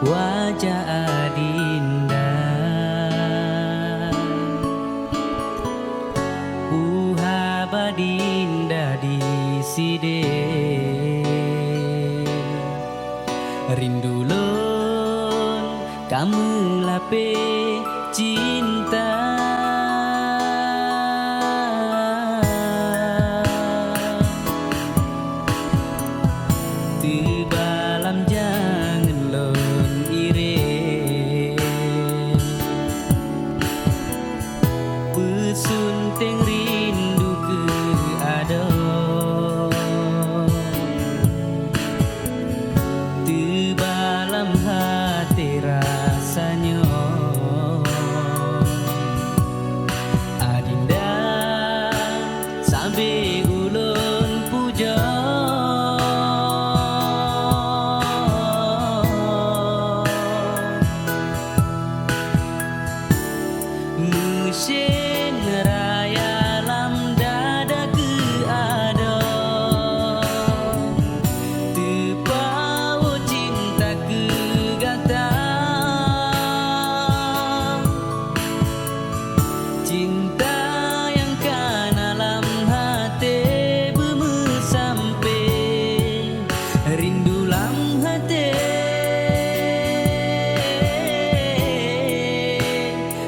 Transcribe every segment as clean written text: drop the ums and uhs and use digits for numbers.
wajah adinda badinda di side rindu lon kamu lape cinta di dalam jangan lon ire pesunteng rindu ke ada di dalam hati rasanya adinda sampai ulun puja Musin raya lam dada ke ada terpaut cinta ke gata cinta yang kan alam hati bemu sampai rindu lam hati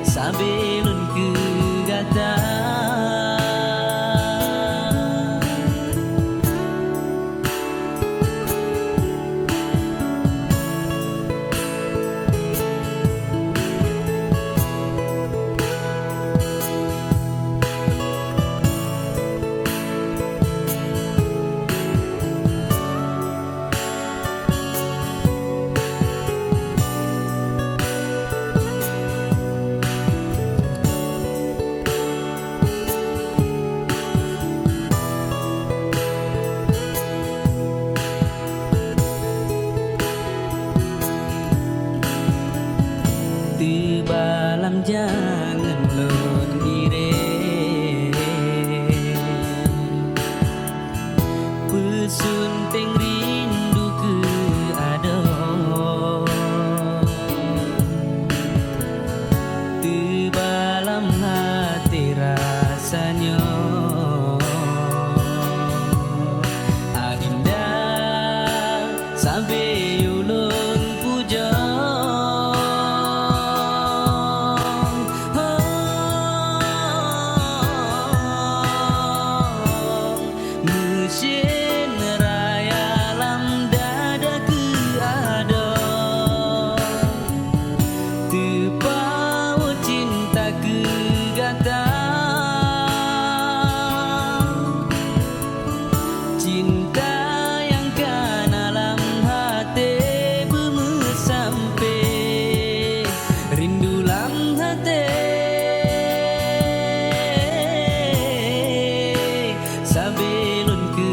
sabelun ke gata di dalam jangan lon ire pesunteng rindu ke ada di dalam hati rasanya adinda sampai ulun puja Musin raya lam dada ke ada terpaut cinta ke gata cinta yang kan alam hati bemu sampai rindu lam hati sabelun ke